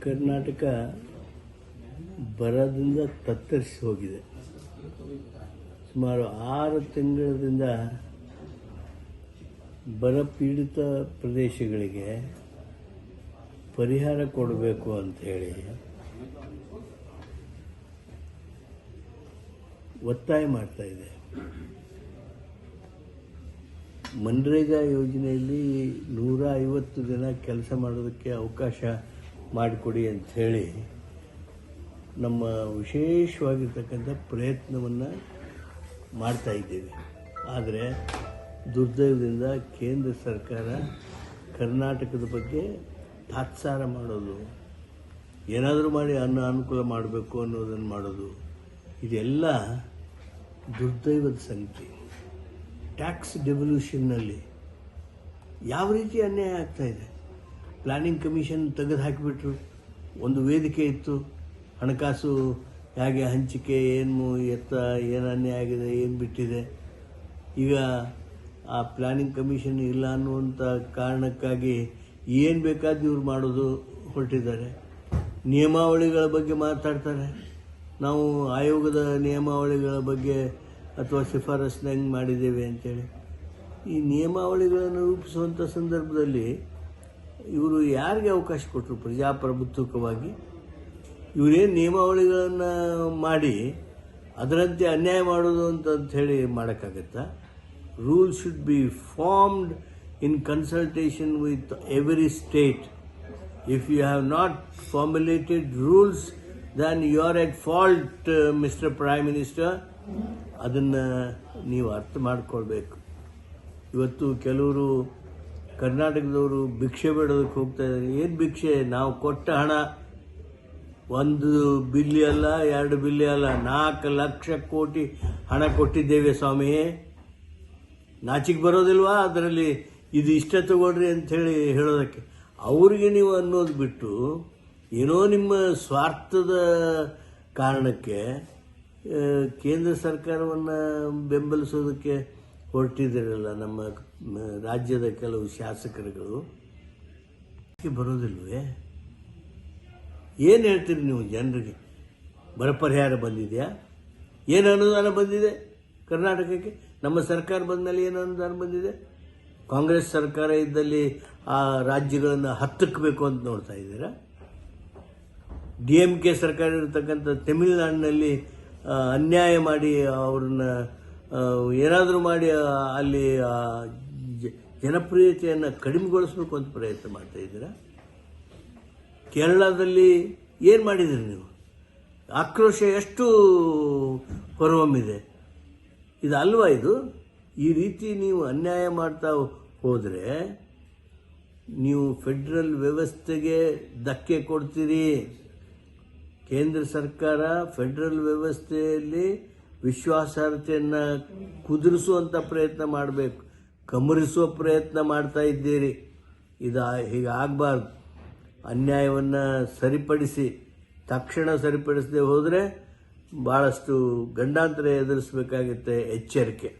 ಕರ್ನಾಟಕ ಬರದಿಂದ ತತ್ತರಿಸಿ ಹೋಗಿದೆ. ಸುಮಾರು 6 ತಿಂಗಳಿಂದ ಬರ ಪೀಡಿತ ಪ್ರದೇಶಗಳಿಗೆ ಪರಿಹಾರ ಕೊಡಬೇಕು ಅಂಥೇಳಿ ಒತ್ತಾಯ ಮಾಡ್ತಾ ಇದೆ. ಮನ್ರೇಗಾ ಯೋಜನೆಯಲ್ಲಿ 150 ದಿನ ಕೆಲಸ ಮಾಡೋದಕ್ಕೆ ಅವಕಾಶ ಮಾಡಿಕೊಡಿ ಅಂಥೇಳಿ ನಮ್ಮ ವಿಶೇಷವಾಗಿರ್ತಕ್ಕಂಥ ಪ್ರಯತ್ನವನ್ನು ಮಾಡ್ತಾ ಇದ್ದೇವೆ. ಆದರೆ ದುರ್ದೈವದಿಂದ ಕೇಂದ್ರ ಸರ್ಕಾರ ಕರ್ನಾಟಕದ ಬಗ್ಗೆ ತಾತ್ಸಾರ ಮಾಡೋದು, ಏನಾದರೂ ಮಾಡಿ ಅನುಕೂಲ ಮಾಡಬೇಕು ಅನ್ನೋದನ್ನು ಮಾಡೋದು, ಇದೆಲ್ಲ ದುರ್ದೈವದ ಸಂಗತಿ. ಟ್ಯಾಕ್ಸ್ ಡೆವಲ್ಯೂಷನ್ನಲ್ಲಿ ಯಾವ ರೀತಿ ಅನ್ಯಾಯ ಆಗ್ತಾಯಿದೆ. ಪ್ಲ್ಯಾನಿಂಗ್ ಕಮಿಷನ್ ತೆಗೆದು ಹಾಕಿಬಿಟ್ರು. ಒಂದು ವೇದಿಕೆ ಇತ್ತು, ಹಣಕಾಸು ಹೇಗೆ ಹಂಚಿಕೆ, ಏನು ಏನು ಅನ್ಯಾಯ ಆಗಿದೆ, ಏನು ಬಿಟ್ಟಿದೆ. ಈಗ ಆ ಪ್ಲ್ಯಾನಿಂಗ್ ಕಮಿಷನ್ ಇಲ್ಲ ಅನ್ನುವಂಥ ಕಾರಣಕ್ಕಾಗಿ ಏನು ಬೇಕಾದ ಇವ್ರು ಮಾಡೋದು ಹೊರಟಿದ್ದಾರೆ. ನಿಯಮಾವಳಿಗಳ ಬಗ್ಗೆ ಮಾತಾಡ್ತಾರೆ. ನಾವು ಆಯೋಗದ ನಿಯಮಾವಳಿಗಳ ಬಗ್ಗೆ ಅಥವಾ ಶಿಫಾರಸ್ಸನ್ನ ಹೆಂಗೆ ಮಾಡಿದ್ದೇವೆ ಅಂತೇಳಿ. ಈ ನಿಯಮಾವಳಿಗಳನ್ನು ರೂಪಿಸುವಂಥ ಸಂದರ್ಭದಲ್ಲಿ ಇವರು ಯಾರಿಗೆ ಅವಕಾಶ ಕೊಟ್ಟರು? ಪ್ರಜಾಪ್ರಭುತ್ವಕವಾಗಿ ಇವರೇನು ನಿಯಮಾವಳಿಗಳನ್ನು ಮಾಡಿ ಅದರಂತೆ ಅನ್ಯಾಯ ಮಾಡೋದು ಅಂತ ಹೇಳಿ ಮಾಡೋಕ್ಕಾಗತ್ತಾ? Rules should be formed in consultation with every state. If you have not formulated rules then you are at fault, mister prime minister. ಅದನ್ನು ನೀವು ಅರ್ಥ ಮಾಡಿಕೊಳ್ಬೇಕು. ಇವತ್ತು ಕೆಲವರು ಕರ್ನಾಟಕದವರು ಭಿಕ್ಷೆ ಬೇಡೋದಕ್ಕೆ ಹೋಗ್ತಾ ಇದ್ದಾರೆ. ಏನು ಭಿಕ್ಷೆ? ನಾವು ಕೊಟ್ಟ ಹಣ 1 ಬಿಲ್ಲಿ ಅಲ್ಲ, 2 ಬಿಲ್ಲಿ ಅಲ್ಲ, 4 ಲಕ್ಷ ಕೋಟಿ ಹಣ ಕೊಟ್ಟಿದ್ದೇವೆ ಸ್ವಾಮಿ. ನಾಚಿಕೆ ಬರೋದಿಲ್ವಾ ಅದರಲ್ಲಿ? ಇದು ಇಷ್ಟ ತಗೊಳ್ರಿ ಅಂಥೇಳಿ ಹೇಳೋದಕ್ಕೆ. ಅವರಿಗೆ ನೀವು ಅನ್ನೋದು ಬಿಟ್ಟು ಏನೋ ನಿಮ್ಮ ಸ್ವಾರ್ಥದ ಕಾರಣಕ್ಕೆ ಕೇಂದ್ರ ಸರ್ಕಾರವನ್ನು ಬೆಂಬಲಿಸೋದಕ್ಕೆ ಹೊರಟಿದ್ದೀರಲ್ಲ ನಮ್ಮ ರಾಜ್ಯದ ಕೆಲವು ಶಾಸಕರುಗಳು. ಬರೋದಿಲ್ವೇ? ಏನು ಹೇಳ್ತೀರಿ ನೀವು ಜನರಿಗೆ? ಬರ ಪರಿಹಾರ ಬಂದಿದೆಯಾ? ಏನು ಅನುದಾನ ಬಂದಿದೆ ಕರ್ನಾಟಕಕ್ಕೆ? ನಮ್ಮ ಸರ್ಕಾರ ಬಂದ ಮೇಲೆ ಏನು ಅನುದಾನ ಬಂದಿದೆ? ಕಾಂಗ್ರೆಸ್ ಸರ್ಕಾರ ಇದ್ದಲ್ಲಿ ಆ ರಾಜ್ಯಗಳನ್ನು ಹತ್ತಕ್ಕಬೇಕು ಅಂತ ನೋಡ್ತಾ ಇದ್ದೀರಾ? DMK ಸರ್ಕಾರ ಇರತಕ್ಕಂಥ ತಮಿಳುನಾಡಿನಲ್ಲಿ ಅನ್ಯಾಯ ಮಾಡಿ ಅವ್ರನ್ನ ಏನಾದರೂ ಮಾಡಿ ಅಲ್ಲಿ ಜನಪ್ರಿಯತೆಯನ್ನು ಕಡಿಮೆಗೊಳಿಸಬೇಕು ಅಂತ ಪ್ರಯತ್ನ ಮಾಡ್ತಾ ಇದ್ದೀರಾ. ಕೇರಳದಲ್ಲಿ ಏನು ಮಾಡಿದಿರಿ ನೀವು? ಆಕ್ರೋಶ ಎಷ್ಟು ಹೊರಹೊಮ್ಮಿದೆ. ಇದು ಅಲ್ವಾ ಇದು? ಈ ರೀತಿ ನೀವು ಅನ್ಯಾಯ ಮಾಡ್ತಾ ಹೋದರೆ ನೀವು ಫೆಡ್ರಲ್ ವ್ಯವಸ್ಥೆಗೆ ಧಕ್ಕೆ ಕೊಡ್ತೀರಿ. ಕೇಂದ್ರ ಸರ್ಕಾರ ಫೆಡ್ರಲ್ ವ್ಯವಸ್ಥೆಯಲ್ಲಿ ವಿಶ್ವಾಸಾರ್ಹತೆಯನ್ನು ಕುದುರಿಸುವಂಥ ಪ್ರಯತ್ನ ಮಾಡಬೇಕು, ಕಮರಿಸುವ ಪ್ರಯತ್ನ ಮಾಡ್ತಾ ಇದ್ದೀರಿ. ಇದು ಹೀಗಾಗಬಾರ್ದು. ಅನ್ಯಾಯವನ್ನು ಸರಿಪಡಿಸಿ, ತಕ್ಷಣ ಸರಿಪಡಿಸದೆ ಹೋದರೆ ಭಾಳಷ್ಟು ಗಂಡಾಂತರ ಎದುರಿಸಬೇಕಾಗುತ್ತೆ. ಎಚ್ಚರಿಕೆ.